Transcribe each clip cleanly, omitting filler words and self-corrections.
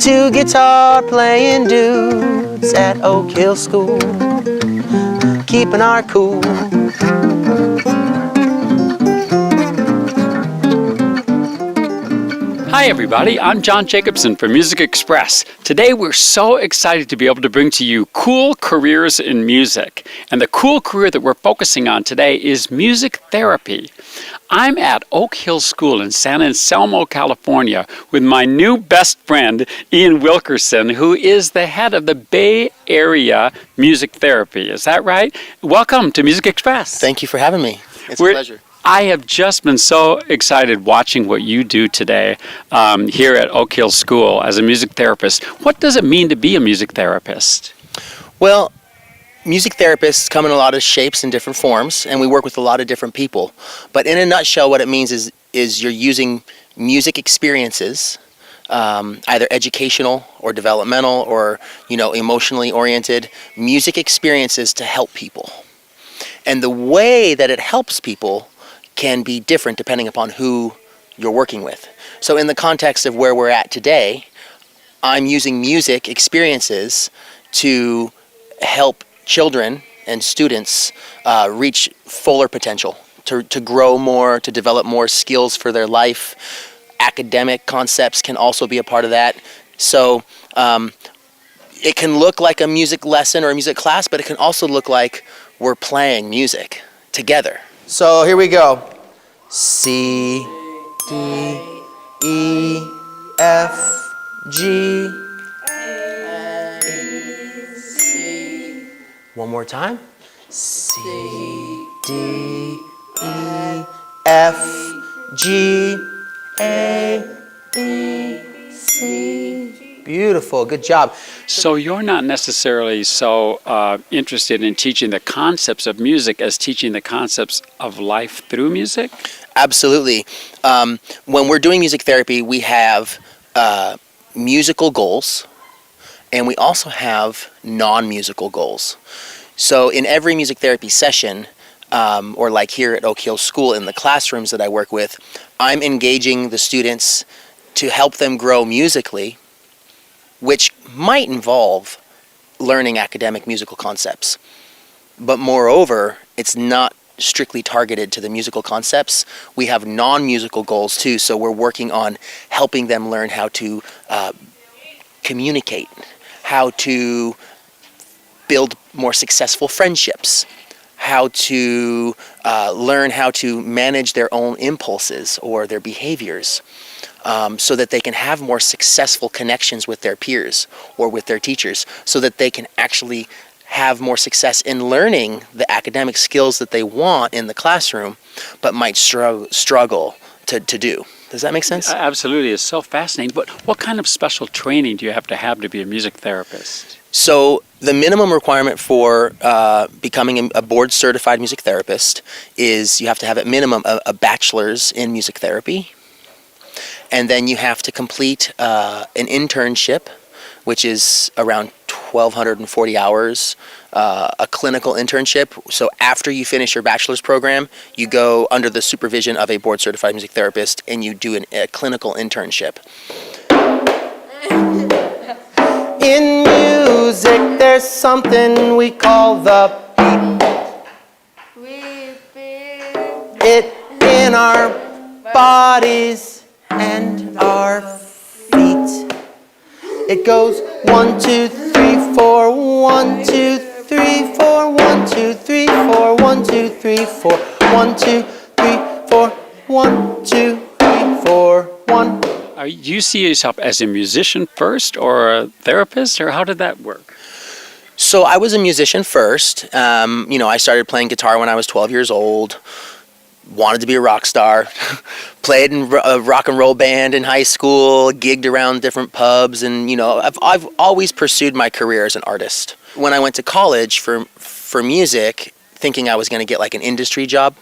Two guitar playing dudes at Oak Hill School, keeping our cool. Hi everybody, I'm John Jacobson from Music Express. Today we're so excited to be able to bring to you cool careers in music. And the cool career that we're focusing on today is music therapy. I'm at Oak Hill School in San Anselmo, California with my new best friend, Ian Wilkerson, who is the head of the Bay Area Music Therapy. Is that right? Welcome to Music Express. Thank you for having me. It's a pleasure. I have just been so excited watching what you do today here at Oak Hill School as a music therapist. What does it mean to be a music therapist? Well, music therapists come in a lot of shapes and different forms, and we work with a lot of different people. But in a nutshell, what it means is you're using music experiences, either educational or developmental or emotionally oriented music experiences to help people. And the way that it helps people can be different depending upon who you're working with. So in the context of where we're at today, I'm using music experiences to help children and students reach fuller potential, to grow more, to develop more skills for their life. Academic concepts can also be a part of that. So it can look like a music lesson or a music class, but it can also look like we're playing music together. So here we go. C, D, E, F, G, A, C. One more time. C, D, E, F, G, A, B, C. Beautiful. Good job. So you're not necessarily so interested in teaching the concepts of music as teaching the concepts of life through music? Absolutely. When we're doing music therapy, we have musical goals, and we also have non-musical goals. So in every music therapy session, or like here at Oak Hill School in the classrooms that I work with, I'm engaging the students to help them grow musically, which might involve learning academic musical concepts. But moreover, it's not strictly targeted to the musical concepts. We have non-musical goals too, so we're working on helping them learn how to communicate, how to build more successful friendships, how to learn how to manage their own impulses or their behaviors, so that they can have more successful connections with their peers or with their teachers, so that they can actually have more success in learning the academic skills that they want in the classroom, but might struggle to do. Does that make sense? Absolutely. It's so fascinating. But what kind of special training do you have to be a music therapist? So the minimum requirement for becoming a board-certified music therapist is you have to have at minimum a bachelor's in music therapy. And then you have to complete an internship, which is around 1,240 hours, a clinical internship. So after you finish your bachelor's program, you go under the supervision of a board-certified music therapist and you do a clinical internship. In music, there's something we call the beat. We feel it in our bodies and our feet. It goes 1, 2, 3, 4, 1, 2, 3, 4, 1, 2, 3, 4, 1, 2, 3, 4, 1, 2, 3, 4, 1, 2, 3, 4, 1. Do you see yourself as a musician first or a therapist, or how did that work? So I was a musician first. I started playing guitar when I was 12 years old. Wanted to be a rock star. Played in a rock and roll band in high school. Gigged around different pubs, and I've always pursued my career as an artist. When I went to college for music, thinking I was going to get like an industry job,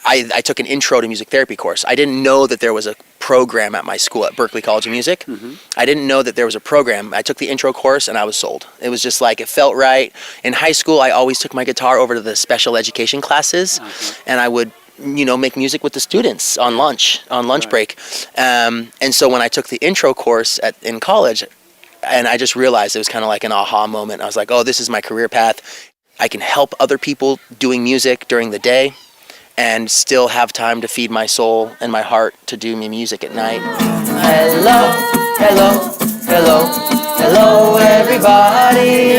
I took an intro to music therapy course. I didn't know that there was a program at my school at Berklee College of Music. Mm-hmm. I didn't know that there was a program. I took the intro course and I was sold. It was just like, it felt right. In high school, I always took my guitar over to the special education classes, and I would make music with the students on lunch break. And so when I took the intro course in college, and I just realized it was kind of like an aha moment. I was like, oh, this is my career path. I can help other people doing music during the day and still have time to feed my soul and my heart to do me music at night. Hello, hello, hello, hello everybody.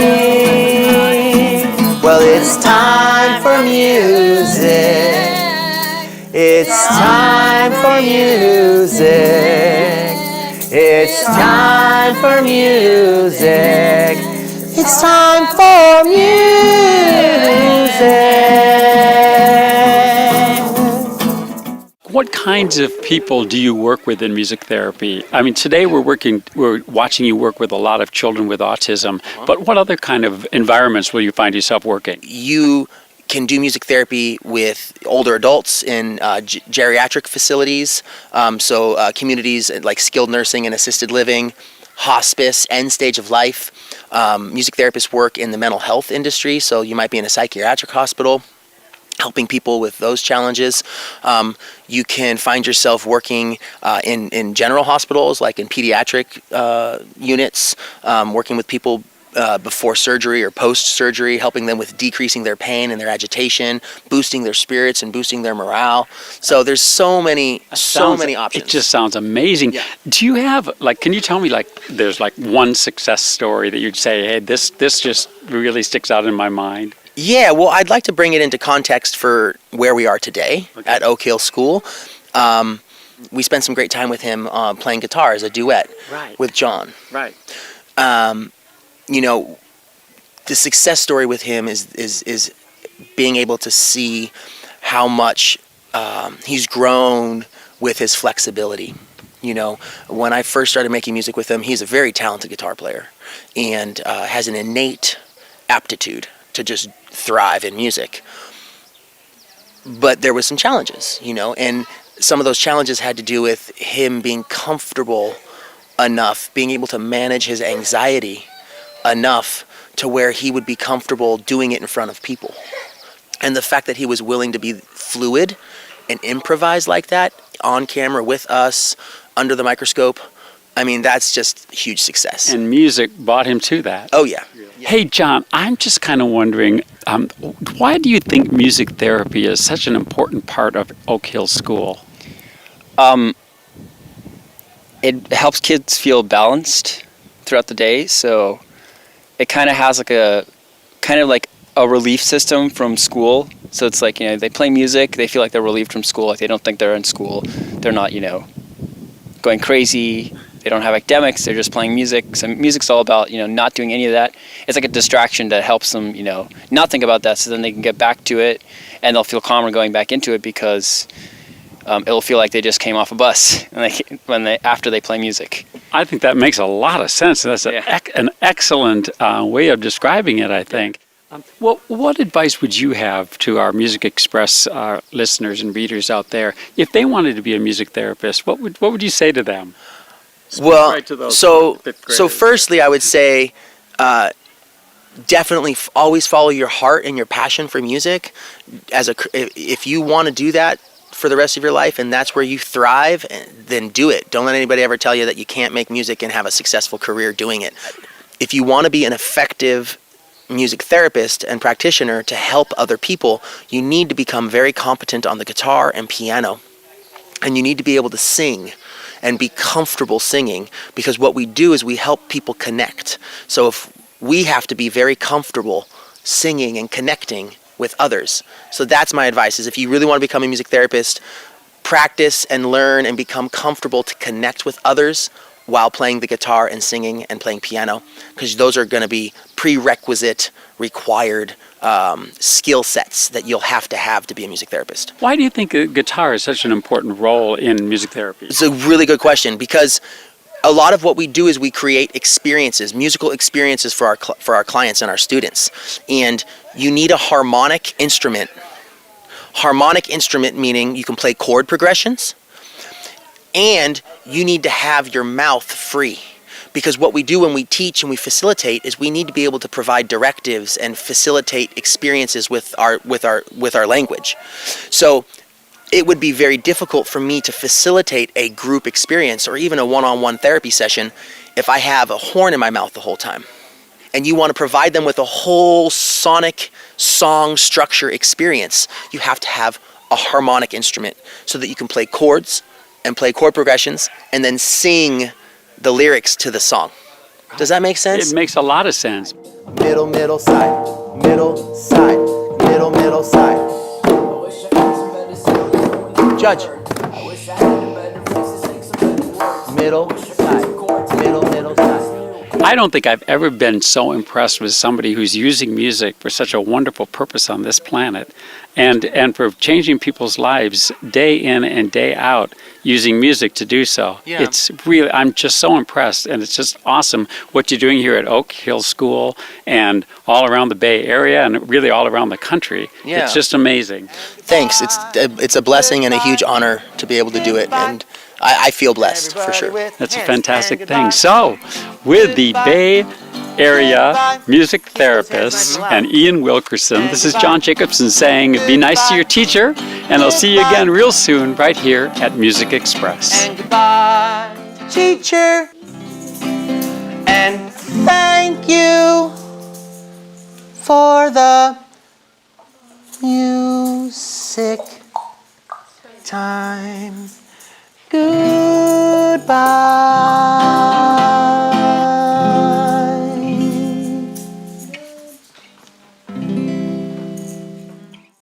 Well, it's time for music. It's time for music. It's time for music. It's time for music. What kinds of people do you work with in music therapy? I mean, today we're watching you work with a lot of children with autism, but what other kind of environments will you find yourself working? You can do music therapy with older adults in geriatric facilities, communities like skilled nursing and assisted living, hospice, end stage of life. Music therapists work in the mental health industry, so you might be in a psychiatric hospital helping people with those challenges. You can find yourself working in general hospitals, like in pediatric units, working with people before surgery or post-surgery, helping them with decreasing their pain and their agitation, boosting their spirits and boosting their morale. So there's so many options. It just sounds amazing. Yeah. Do you have, can you tell me, there's one success story that you'd say, hey, this just really sticks out in my mind? Yeah, well, I'd like to bring it into context for where we are today at Oak Hill School. We spent some great time with him playing guitar as a duet with John. Right. The success story with him is being able to see how much he's grown with his flexibility. When I first started making music with him, he's a very talented guitar player and has an innate aptitude to just thrive in music. But there was some challenges, and some of those challenges had to do with him being comfortable enough, being able to manage his anxiety enough to where he would be comfortable doing it in front of people. And the fact that he was willing to be fluid and improvise like that on camera with us under the microscope, I mean, that's just huge success. And music brought him to that. Oh, yeah. Hey, John, I'm just kind of wondering, why do you think music therapy is such an important part of Oak Hill School? It helps kids feel balanced throughout the day, so it kind of has a relief system from school. So it's they play music, they feel like they're relieved from school, they don't think they're in school, they're not, going crazy, they don't have academics, they're just playing music. So music's all about, not doing any of that. It's like a distraction that helps them, not think about that, so then they can get back to it, and they'll feel calmer going back into it because it'll feel like they just came off a bus after they play music. I think that makes a lot of sense. That's an excellent way of describing it, I think. What advice would you have to our Music Express listeners and readers out there if they wanted to be a music therapist? What would you say to them? Well, so firstly, I would say definitely always follow your heart and your passion for music. If you want to do that for the rest of your life and that's where you thrive, then do it. Don't let anybody ever tell you that you can't make music and have a successful career doing it. If you want to be an effective music therapist and practitioner to help other people, you need to become very competent on the guitar and piano. And you need to be able to sing and be comfortable singing, because what we do is we help people connect. So if we have to be very comfortable singing and connecting with others. So that's my advice, is if you really want to become a music therapist, practice and learn and become comfortable to connect with others while playing the guitar and singing and playing piano, because those are going to be prerequisite, required skill sets that you'll have to be a music therapist. Why do you think guitar is such an important role in music therapy? It's a really good question, because a lot of what we do is we create experiences, musical experiences for our clients and our students. And you need a harmonic instrument. Harmonic instrument meaning you can play chord progressions, and you need to have your mouth free. Because what we do when we teach and we facilitate is we need to be able to provide directives and facilitate experiences with our language. So it would be very difficult for me to facilitate a group experience or even a one-on-one therapy session if I have a horn in my mouth the whole time, and you want to provide them with a whole sonic song structure experience, you have to have a harmonic instrument so that you can play chords and play chord progressions and then sing the lyrics to the song. Does that make sense? It makes a lot of sense. Middle, middle, side, middle, side, middle, middle, side. Judge. Middle, side, middle, middle, side. I don't think I've ever been so impressed with somebody who's using music for such a wonderful purpose on this planet, and for changing people's lives day in and day out using music to do so. Yeah. It's really, I'm just so impressed, and it's just awesome what you're doing here at Oak Hill School and all around the Bay Area and really all around the country. Yeah. It's just amazing. Thanks. It's a blessing and a huge honor to be able to do it, and I feel blessed for sure. That's a fantastic thing. So, with the Bay Area music therapist and Ian Wilkerson, this is John Jacobson saying, be nice to your teacher, and I'll see you again real soon right here at Music Express. And goodbye, teacher. And thank you for the music time. Goodbye.